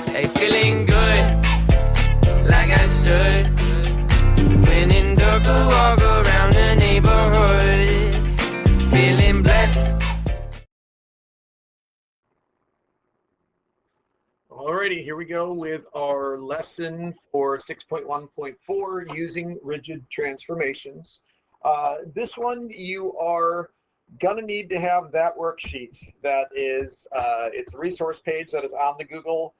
Hey, feeling good, like I should. When in dark, I walk around the neighborhood, feeling blessed. Alrighty, here we go with our lesson for 6.1.4, using rigid transformations. This one, you are gonna need to have that worksheet. That is, it's a resource page that is on the Google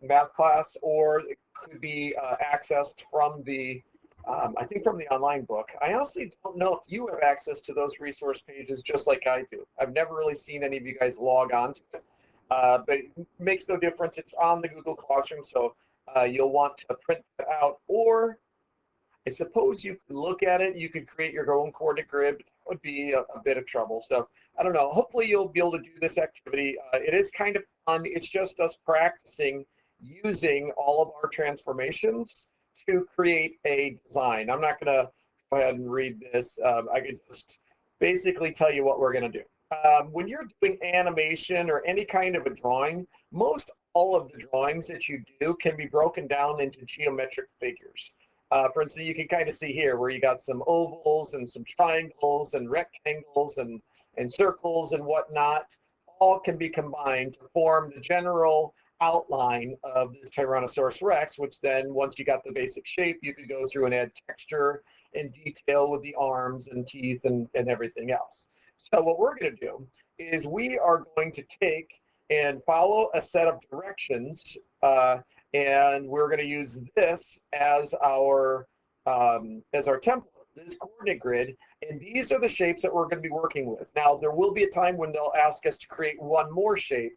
math class, or it could be accessed from the, I think from the online book. I honestly don't know if you have access to those resource pages just like I do. I've never really seen any of you guys log on to it. But it makes no difference. It's on the Google Classroom, so you'll want to print that out. Or I suppose you could look at it. You could create your own coordinate grid. That would be a bit of trouble. So I don't know. Hopefully you'll be able to do this activity. It is kind of fun. It's just us practicing using all of our transformations to create a design. I'm not going to go ahead and read this. I could just basically tell you what we're going to do. When you're doing animation or any kind of a drawing, most all of the drawings that you do can be broken down into geometric figures. For instance, you can kind of see here where you got some ovals and some triangles and rectangles and circles and whatnot. All can be combined to form the general outline of this Tyrannosaurus Rex, which then, once you got the basic shape, you could go through and add texture and detail with the arms and teeth and everything else. So what we're going to do is we are going to take and follow a set of directions, and we're going to use this as our template, this coordinate grid, and these are the shapes that we're going to be working with. Now, there will be a time when they'll ask us to create one more shape,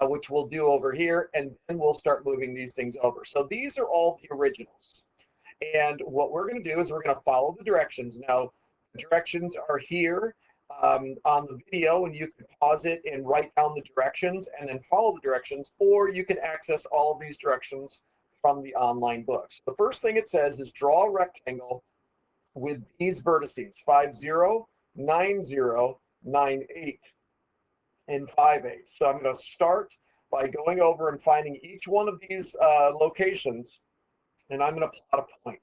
which we'll do over here, and then we'll start moving these things over. So these are all the originals. And what we're going to do is we're going to follow the directions. Now, the directions are here on the video, and you can pause it and write down the directions and then follow the directions, or you can access all of these directions from the online books. The first thing it says is draw a rectangle with these vertices, 5, 0, 9, 0, 9, 8, and 5, 8. So I'm going to start by going over and finding each one of these locations, and I'm going to plot a point.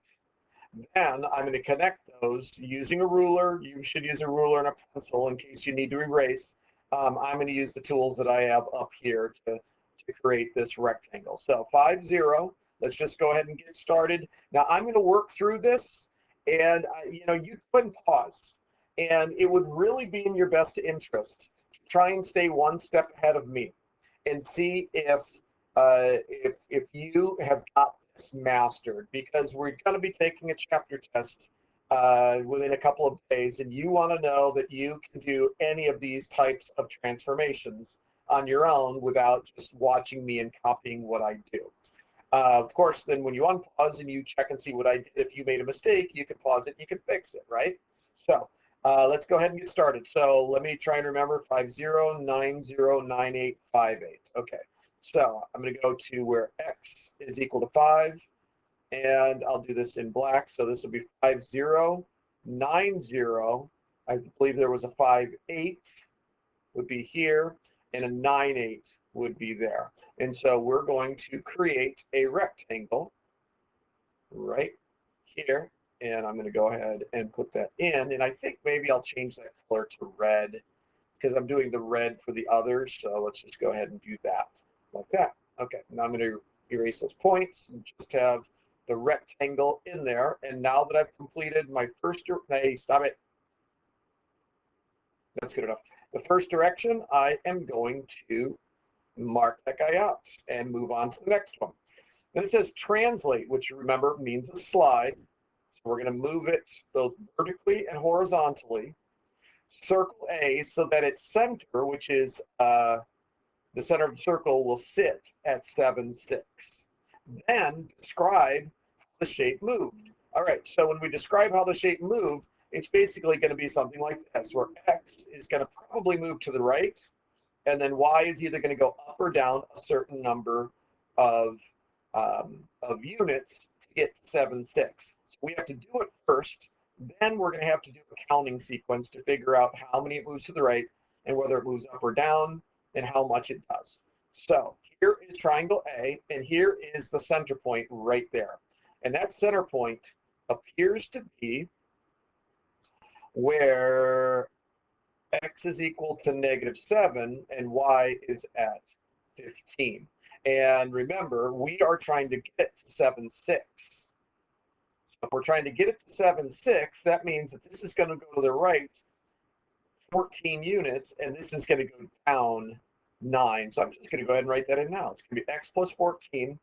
Then I'm going to connect those using a ruler. You should use a ruler and a pencil in case you need to erase. I'm going to use the tools that I have up here to create this rectangle. So 5, 0. Let's just go ahead and get started. Now I'm going to work through this, and you can pause, and it would really be in your best interest to try and stay one step ahead of me and see if you have got mastered, because we're going to be taking a chapter test within a couple of days, and you want to know that you can do any of these types of transformations on your own without just watching me and copying what I do. Of course, then when you unpause and you check and see what I did, if you made a mistake, you can pause it, you can fix it, right? So let's go ahead and get started. So let me try and remember 5, 0, 9, 0, 9, 8, 5, 8. Okay. So I'm going to go to where x is equal to 5, and I'll do this in black. So this will be 5, 0, 9, 0. I believe there was a 5, 8 would be here, and a 9, 8 would be there. And so we're going to create a rectangle right here, and I'm going to go ahead and put that in. And I think maybe I'll change that color to red, because I'm doing the red for the others. So let's just go ahead and do that. Like that. Okay, now I'm going to erase those points and just have the rectangle in there. And now that I've completed my first, hey, stop it. That's good enough. The first direction, I am going to mark that guy out and move on to the next one. Then it says translate, which remember means a slide. So we're going to move it both vertically and horizontally. Circle A so that its center, which is the center of the circle, will sit at 7, 6. Then describe how the shape moved. All right, so when we describe how the shape moved, it's basically going to be something like this, where x is going to probably move to the right, and then y is either going to go up or down a certain number of units to get to 7, 6. So we have to do it first, then we're going to have to do a counting sequence to figure out how many it moves to the right and whether it moves up or down and how much it does. So here is triangle A, and here is the center point right there. And that center point appears to be where x is equal to -7 and y is at 15. And remember, we are trying to get to 7, 6. If we're trying to get it to 7, 6, that means that this is going to go to the right 14 units, and this is going to go down 9. So I'm just going to go ahead and write that in now. It's going to be x plus 14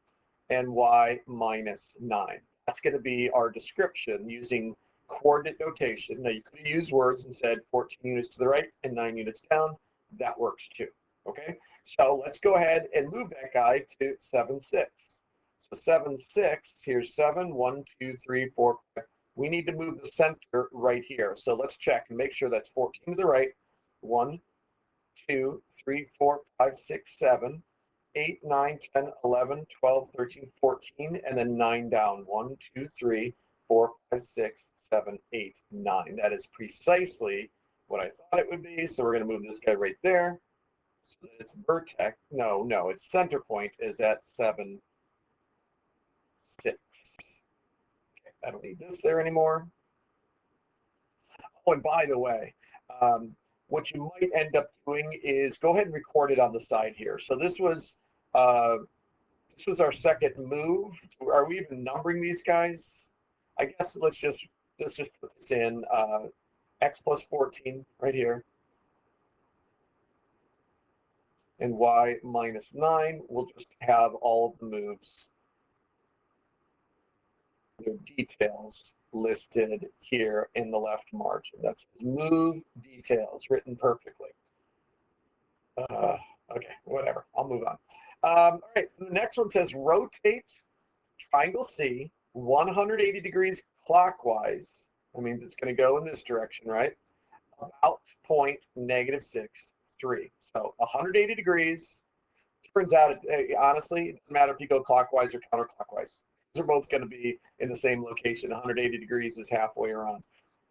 and y minus 9. That's going to be our description using coordinate notation. Now, you could have used words and said 14 units to the right and 9 units down. That works too. Okay, so let's go ahead and move that guy to 7, 6. So 7, 6, here's 7, 1, 2, 3, 4, 5. We need to move the center right here. So let's check and make sure that's 14 to the right. 1, 2, 3, 4, 5, 6, 7, 8, 9, 10, 11, 12, 13, 14, and then 9 down. 1, 2, 3, 4, 5, 6, 7, 8, 9. That is precisely what I thought it would be. So we're going to move this guy right there. So that its vertex, no, its center point is at 7, 6. Okay, I don't need this there anymore. Oh, and by the way, what you might end up doing is go ahead and record it on the side here. So this was our second move. Are we even numbering these guys? I guess let's just put this in x plus 14 right here, and y minus 9. We'll just have all of the moves, their details listed here in the left margin. That's move details written perfectly. Okay, whatever. I'll move on. All right, so the next one says rotate triangle C 180 degrees clockwise. That means it's going to go in this direction, right? About point -6, 3. So 180 degrees. Turns out, honestly, it doesn't matter if you go clockwise or counterclockwise. They're both going to be in the same location. 180 degrees is halfway around.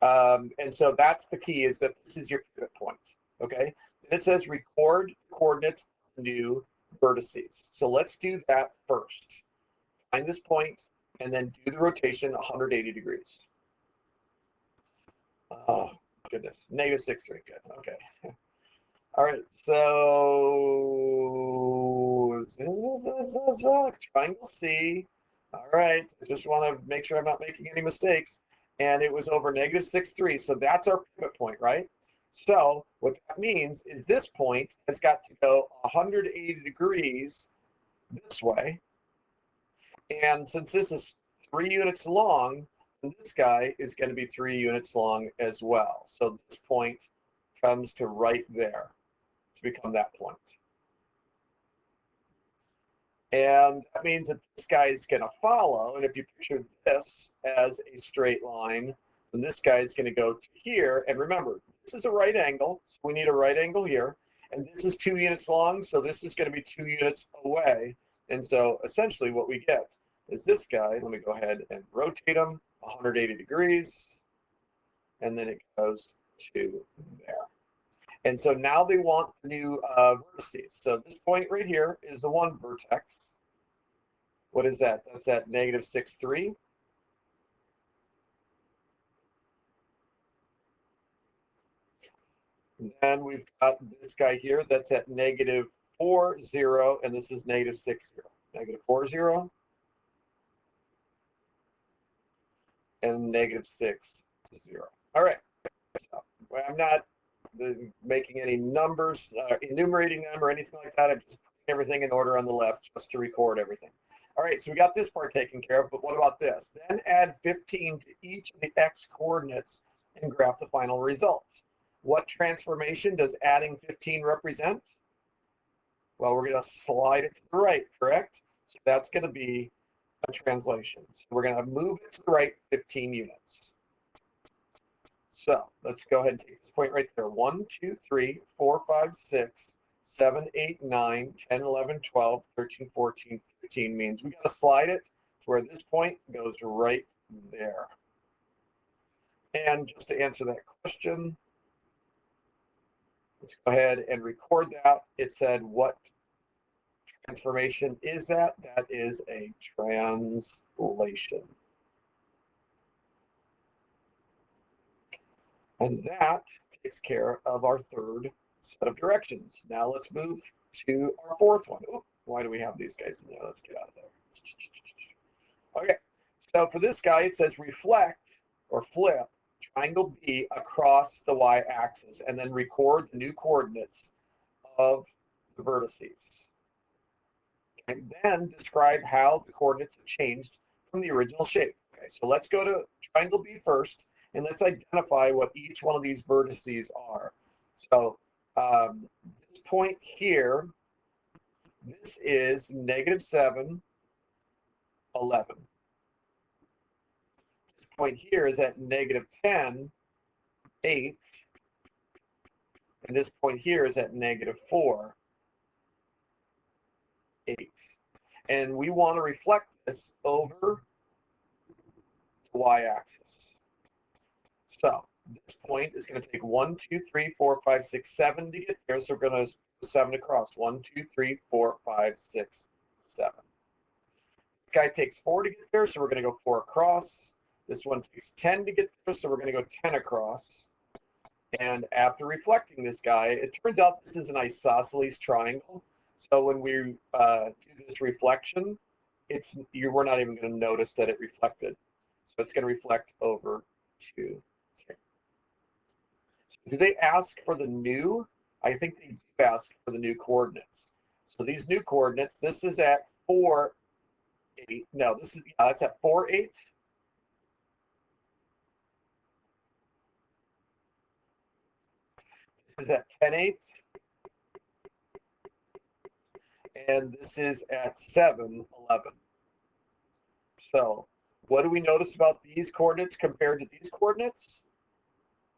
And so that's the key, is that this is your pivot point, okay? And it says record coordinates new vertices. So let's do that first. Find this point and then do the rotation 180 degrees. Oh, goodness. -6, 3. Good. Okay. All right. So triangle C. All right. I just want to make sure I'm not making any mistakes. And it was over -6, 3. So that's our pivot point, right? So what that means is this point has got to go 180 degrees this way. And since this is 3 units long, this guy is going to be 3 units long as well. So this point comes to right there to become that point. And that means that this guy is going to follow. And if you picture this as a straight line, then this guy is going to go to here. And remember, this is a right angle. So we need a right angle here. And this is 2 units long. So this is going to be 2 units away. And so essentially what we get is this guy. Let me go ahead and rotate him 180 degrees. And then it goes to there. And so now they want the new vertices. So this point right here is the one vertex. What is that? That's at -6, 3. And then we've got this guy here that's at -4, 0, and this is -6, 0. -4, 0. And -6, 0. All right. So I'm not making any numbers, enumerating them or anything like that. I'm just putting everything in order on the left just to record everything. All right, so we got this part taken care of, but what about this? Then add 15 to each of the x coordinates and graph the final result. What transformation does adding 15 represent? Well, we're going to slide it to the right, correct? So that's going to be a translation. So we're going to move it to the right 15 units. So let's go ahead and take this point right there. 1, 2, 3, 4, 5, 6, 7, 8, 9, 10, 11, 12, 13, 14, 15 means we got to slide it to where this point goes right there. And just to answer that question, let's go ahead and record that. It said what transformation is that? That is a translation. And that takes care of our third set of directions. Now let's move to our fourth one. Ooh, why do we have these guys in there? Let's get out of there. Okay, so for this guy, it says reflect or flip triangle B across the y-axis and then record the new coordinates of the vertices. And then describe how the coordinates have changed from the original shape. Okay, so let's go to triangle B first, and let's identify what each one of these vertices are. So this point here, this is -7, 11. This point here is at -10, 8. And this point here is at -4, 8. And we want to reflect this over the y-axis. So this point is going to take 1, 2, 3, 4, 5, 6, 7 to get there. So we're going to 7 across. 1, 2, 3, 4, 5, 6, 7. This guy takes 4 to get there, so we're going to go 4 across. This one takes 10 to get there, so we're going to go 10 across. And after reflecting this guy, it turns out this is an isosceles triangle. So when we do this reflection, we're not even going to notice that it reflected. So it's going to reflect over 2. Okay. So do they ask for the new? I think they do ask for the new coordinates. So these new coordinates, this is at 4, 8. No, this is it's at 4, 8. This is at 10, 8. And this is at 7, 11. So what do we notice about these coordinates compared to these coordinates?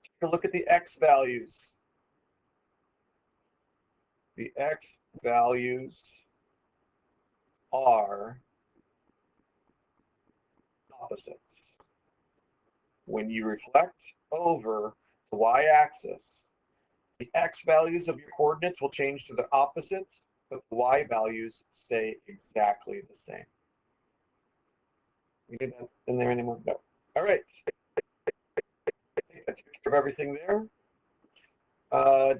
Take a look at the x values. The x values are opposites. When you reflect over the y-axis, the x values of your coordinates will change to the opposite, but the y values stay exactly the same. We need that in there anymore? No. All right. I think that took care of everything there.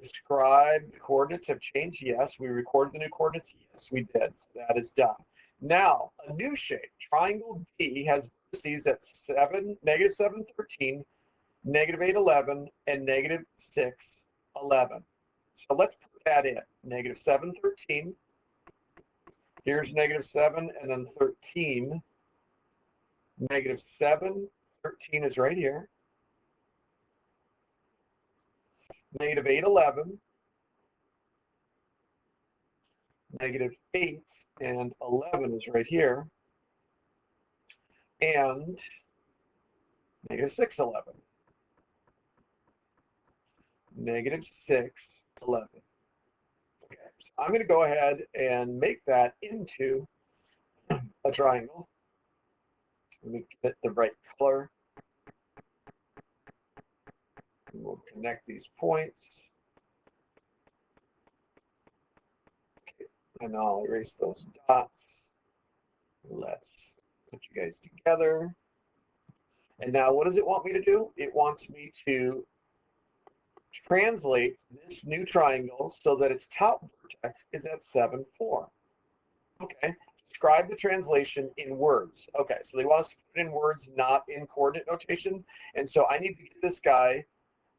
Describe the coordinates have changed. Yes. We recorded the new coordinates. Yes, we did. That is done. Now, a new shape. Triangle D has vertices at -7, 13, -8, 11, and -6, 11. So let's put that in. -7, 13. Here's -7 and then 13. -7, 13 is right here. -8, 11. -8 and 11 is right here. And -6, 11. -6, 11. Okay, so I'm going to go ahead and make that into a triangle. Let me get the right color. And we'll connect these points. Okay, and I'll erase those dots. Let's put you guys together. And now what does it want me to do? It wants me to translate this new triangle so that its top vertex is at 7, 4. Okay, describe the translation in words. Okay, so they want us to put it in words, not in coordinate notation. And so I need to get this guy,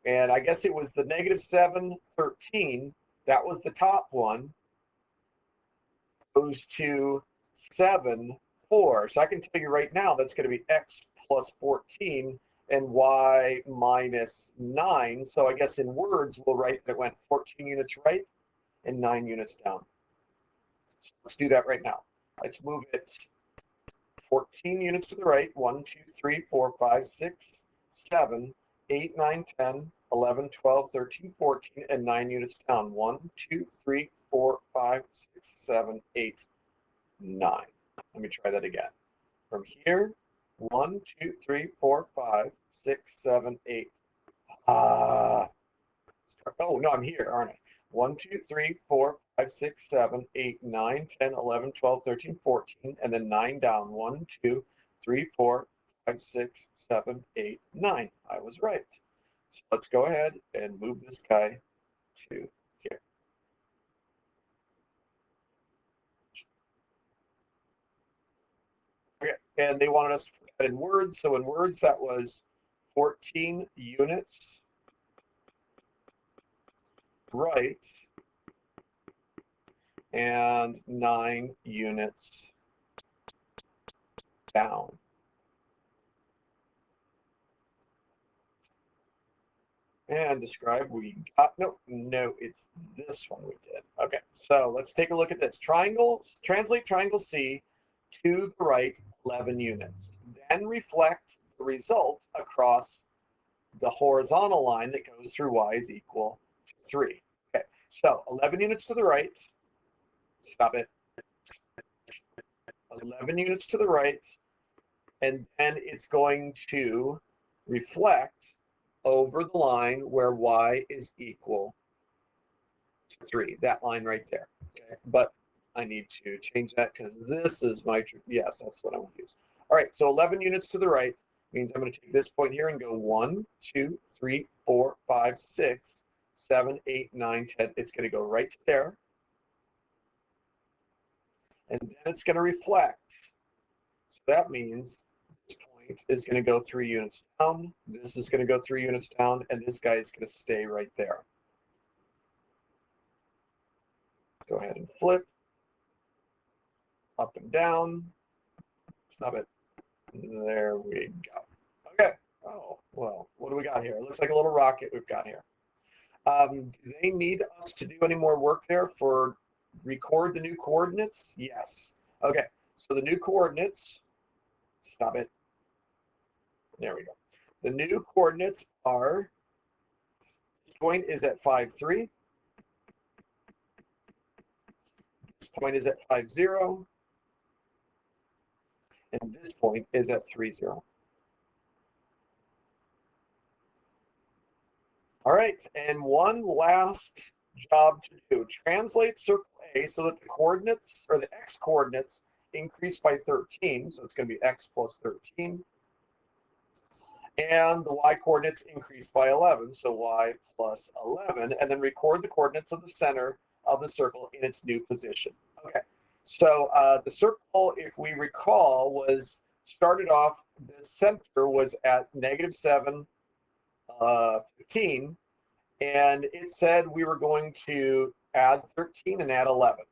and I guess it was the -7, 13. That was the top one. Goes to 7, 4. So I can tell you right now that's going to be x plus 14 and y minus 9. So I guess in words, we'll write that it went 14 units right and 9 units down. So let's do that right now. Let's move it 14 units to the right. 1, 2, 3, 4, 5, 6, 7, 8, 9, 10, 11, 12, 13, 14, and 9 units down. 1, 2, 3, 4, 5, 6, 7, 8, 9. Let me try that again. From here, 1, 2, 3, 4, 5, 6, 7, 8. Oh, no, I'm here, aren't I? 1, 2, 3, 4, 5, 6, 7, 8, 9, 10, 11, 12, 13, 14, and then 9 down. 1, 2, 3, 4, 5, 6, 7, 8, 9. I was right. So let's go ahead and move this guy to here. Okay, and they wanted us to put that in words. So in words, that was 14 units right and 9 units down. And describe, we got, no, it's this one we did. Okay, so let's take a look at this. Triangle, translate triangle C to the right 11 units. Then reflect the result across the horizontal line that goes through y is equal to 3. Okay, so 11 units to the right. Stop it. 11 units to the right. And then it's going to reflect over the line where y is equal to 3. That line right there. Okay, but I need to change that because this is my, yes, that's what I want to use. All right, so 11 units to the right means I'm going to take this point here and go 1, 2, 3, 4, 5, 6, 7, 8, 9, 10. It's going to go right there. And then it's going to reflect. So that means this point is going to go 3 units down. This is going to go 3 units down. And this guy is going to stay right there. Go ahead and flip. Up and down. Stop it. There we go. Okay. Oh, well, what do we got here? It looks like a little rocket we've got here. Do they need us to do any more work there for record the new coordinates? Yes. Okay. So the new coordinates, stop it. There we go. The new coordinates are, this point is at 5, 3. This point is at 5, 0. And this point is at 3, 0. All right, and one last job to do. Translate circle A so that the coordinates, or the x coordinates, increase by 13. So it's going to be x plus 13. And the y coordinates increase by 11. So y plus 11. And then record the coordinates of the center of the circle in its new position. Okay, so the circle, if we recall, was started off, the center was at -7, 15, and it said we were going to add 13 and add 11.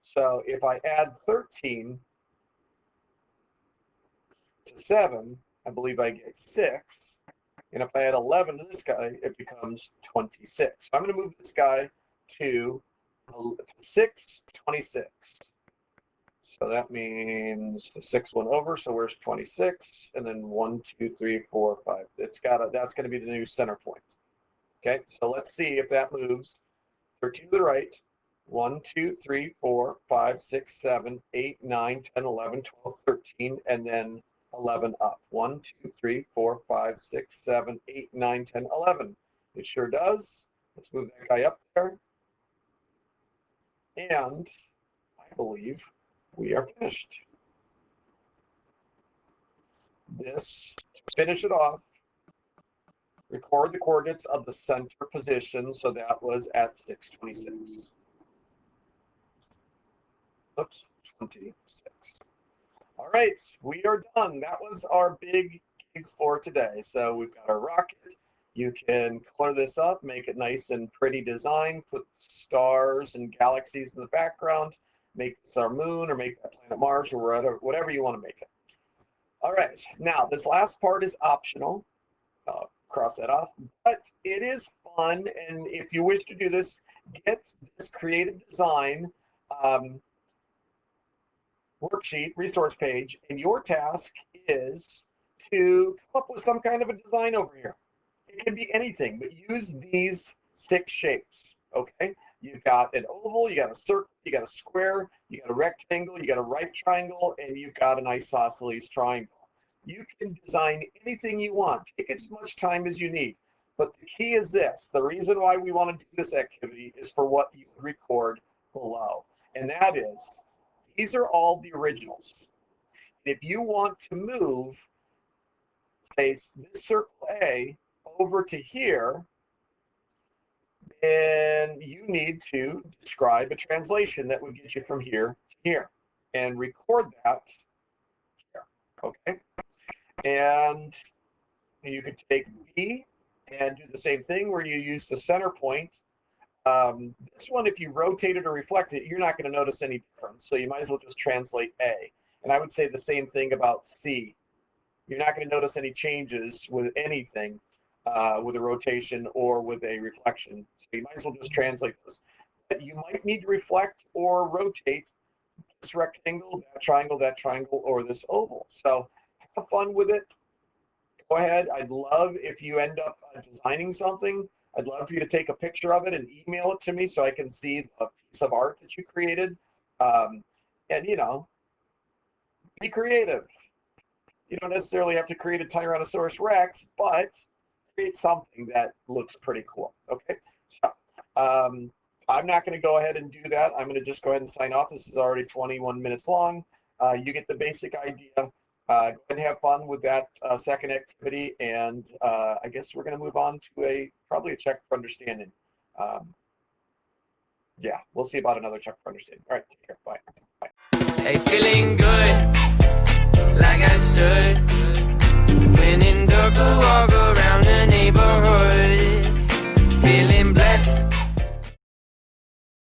So if I add 13 to 7, I believe I get 6. And if I add 11 to this guy, it becomes 26. So I'm going to move this guy to 6, 26. So that means the 6 went over. So where's 26? And then 1, 2, 3, 4, 5. It's got a, that's going to be the new center point. Okay, so let's see if that moves 13 to the right. 1, 2, 3, 4, 5, 6, 7, 8, 9, 10, 11, 12, 13, and then 11 up. 1, 2, 3, 4, 5, 6, 7, 8, 9, 10, 11. It sure does. Let's move that guy up there. And I believe we are finished. This, to finish it off, record the coordinates of the center position. So that was at 626. Oops, 26. All right, we are done. That was our big gig for today. So we've got our rocket. You can color this up, make it nice and pretty design, put stars and galaxies in the background, make this our moon or make that planet Mars or whatever you want to make it. All right, now this last part is optional. Cross that off, but it is fun, and if you wish to do this, get this creative design worksheet resource page, and your task is to come up with some kind of a design over here. It can be anything, but use these 6 shapes. Okay, you've got an oval, you got a circle, you got a square, you got a rectangle, you got a right triangle, and you've got an isosceles triangle. You can design anything you want. Take as much time as you need. But the key is this. The reason why we want to do this activity is for what you record below. And that is, these are all the originals. If you want to move, say, this circle A over to here, then you need to describe a translation that would get you from here to here and record that here, okay? And you could take B and do the same thing where you use the center point. This one, if you rotate it or reflect it, you're not going to notice any difference. So you might as well just translate A. And I would say the same thing about C. You're not going to notice any changes with anything with a rotation or with a reflection. So you might as well just translate those. But you might need to reflect or rotate this rectangle, that triangle, or this oval. So have fun with it. Go ahead. I'd love if you end up designing something. I'd love for you to take a picture of it and email it to me so I can see the piece of art that you created. And, you know, be creative. You don't necessarily have to create a Tyrannosaurus Rex, but create something that looks pretty cool. Okay. So, I'm not going to go ahead and do that. I'm going to just go ahead and sign off. This is already 21 minutes long. You get the basic idea. Go ahead and have fun with that second activity, and I guess we're going to move on to probably a check for understanding. Yeah, we'll see about another check for understanding. All right, take care. Bye. Hey, feeling good.